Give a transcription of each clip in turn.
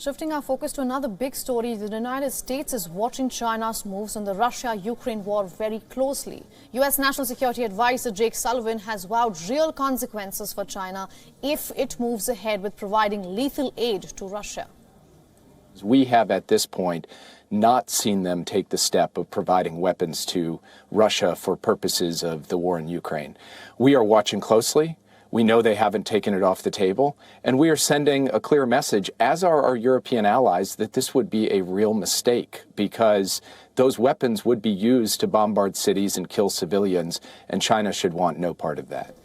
Shifting our focus to another big story, the United States is watching China's moves on the Russia-Ukraine war very closely. U.S. National Security Advisor Jake Sullivan has vowed real consequences for China if it moves ahead with providing lethal aid to Russia. We have at this point not seen them take the step of providing weapons to Russia for purposes of the war in Ukraine. We are watching closely. We know they haven't taken it off the table, and we are sending a clear message, as are our European allies, that this would be a real mistake because those weapons would be used to bombard cities and kill civilians, and China should want no part of that.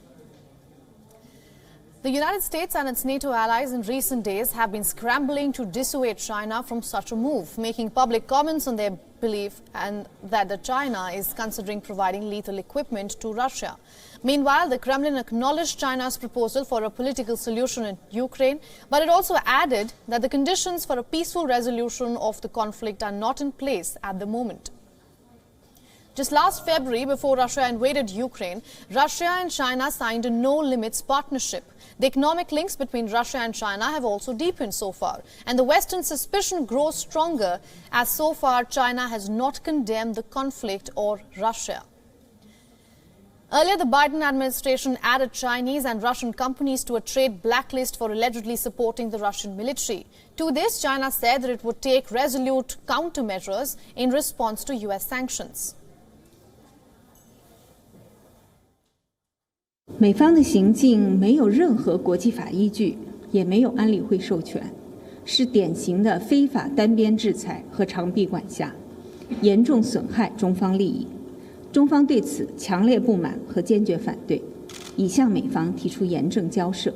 The United States and its NATO allies in recent days have been scrambling to dissuade China from such a move, making public comments on their belief and that China is considering providing lethal equipment to Russia. Meanwhile, the Kremlin acknowledged China's proposal for a political solution in Ukraine, but it also added that the conditions for a peaceful resolution of the conflict are not in place at the moment. Just last February, before Russia invaded Ukraine, Russia and China signed a no-limits partnership. The economic links between Russia and China have also deepened so far, and the Western suspicion grows stronger as so far China has not condemned the conflict or Russia. Earlier, the Biden administration added Chinese and Russian companies to a trade blacklist for allegedly supporting the Russian military. To this, China said that it would take resolute countermeasures in response to U.S. sanctions. 美方的行径没有任何国际法依据，也没有安理会授权，是典型的非法单边制裁和长臂管辖，严重损害中方利益。中方对此强烈不满和坚决反对，已向美方提出严正交涉。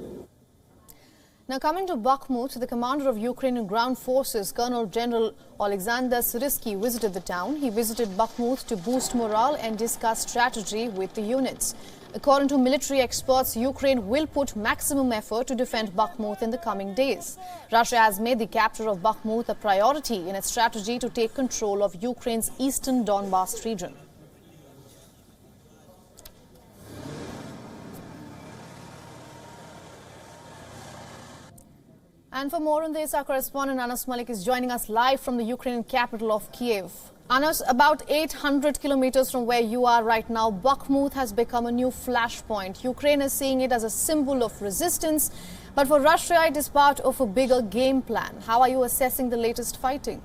Now coming to Bakhmut, the commander of Ukrainian ground forces, Colonel General Alexander Syrsky, visited the town. He visited Bakhmut to boost morale and discuss strategy with the units. According to military experts, Ukraine will put maximum effort to defend Bakhmut in the coming days. Russia has made the capture of Bakhmut a priority in its strategy to take control of Ukraine's eastern Donbas region. And for more on this, our correspondent Anas Malik is joining us live from the Ukrainian capital of Kiev. Anas, about 800 kilometers from where you are right now, Bakhmut has become a new flashpoint. Ukraine is seeing it as a symbol of resistance, but for Russia it is part of a bigger game plan. How are you assessing the latest fighting?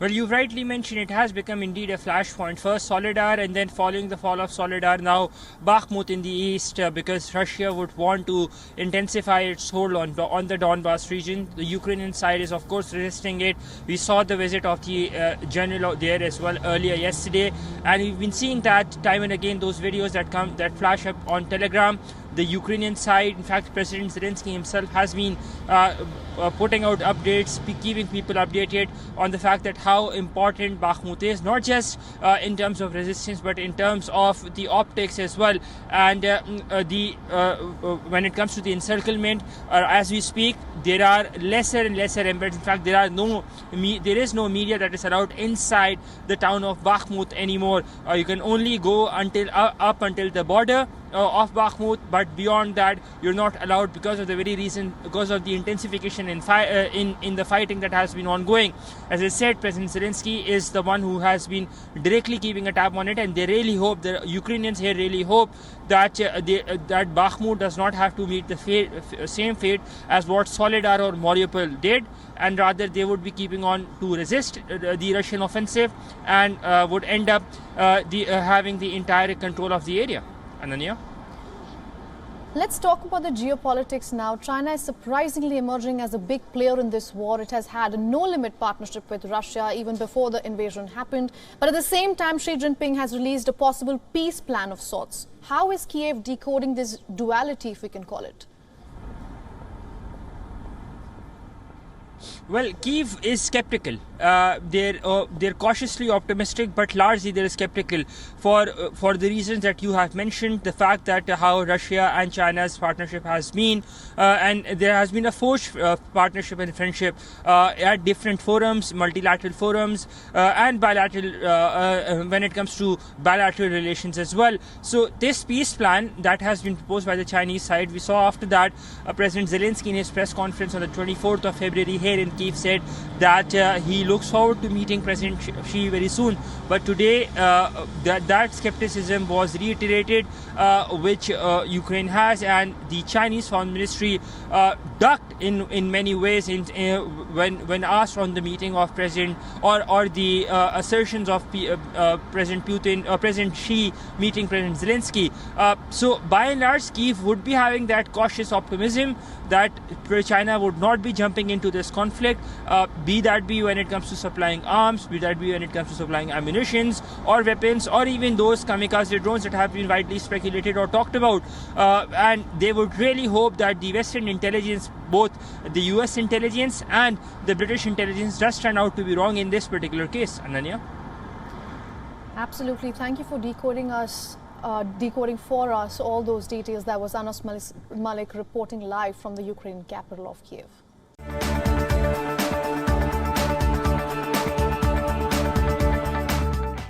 Well, you rightly mentioned it has become indeed a flashpoint. First Soledar, and then following the fall of Soledar, now Bakhmut in the east, because Russia would want to intensify its hold on the Donbas region. The Ukrainian side is of course resisting it. We saw the visit of the general there as well earlier yesterday, and we've been seeing that time and again, those videos that flash up on Telegram. The Ukrainian side, in fact, President Zelensky himself has been putting out updates, keeping people updated on the fact that how important Bakhmut is, not just in terms of resistance, but in terms of the optics as well. And when it comes to the encirclement, as we speak, there are lesser and lesser embeds. In fact, there is no media that is allowed inside the town of Bakhmut anymore. You can only go up until the border of Bakhmut, but beyond that you're not allowed because of the very reason, because of the intensification in the fighting that has been ongoing. As I said, President Zelensky is the one who has been directly keeping a tab on it, and they really hope, the Ukrainians here really hope that that Bakhmut does not have to meet the same fate as what Soledar or Mariupol did, and rather they would be keeping on to resist the Russian offensive and would end up having the entire control of the area. Ananya? Let's talk about the geopolitics now. China is surprisingly emerging as a big player in this war. It has had a no-limit partnership with Russia even before the invasion happened. But at the same time, Xi Jinping has released a possible peace plan of sorts. How is Kiev decoding this duality, if we can call it? Well, Kyiv is skeptical. They're cautiously optimistic, but largely they're skeptical for the reasons that you have mentioned. The fact that how Russia and China's partnership has been, and there has been a forged partnership and friendship at different forums, multilateral forums, and bilateral when it comes to bilateral relations as well. So this peace plan that has been proposed by the Chinese side, we saw after that President Zelensky in his press conference on the 24th of February here in Kyiv said that he looks forward to meeting President Xi very soon. But today that skepticism was reiterated, which Ukraine has, and the Chinese Foreign Ministry ducked in many ways when asked on the meeting of President or the assertions of President Putin, President Xi meeting President Zelensky. So by and large, Kyiv would be having that cautious optimism that China would not be jumping into this conflict, be that be when it comes to supplying arms, be that be when it comes to supplying ammunitions or weapons, or even those kamikaze drones that have been widely speculated or talked about. And they would really hope that the Western intelligence, both the US intelligence and the British intelligence, does turn out to be wrong in this particular case. Ananya? Absolutely. Thank you for decoding for us all those details. That was Anas Malik reporting live from the Ukraine capital of Kyiv.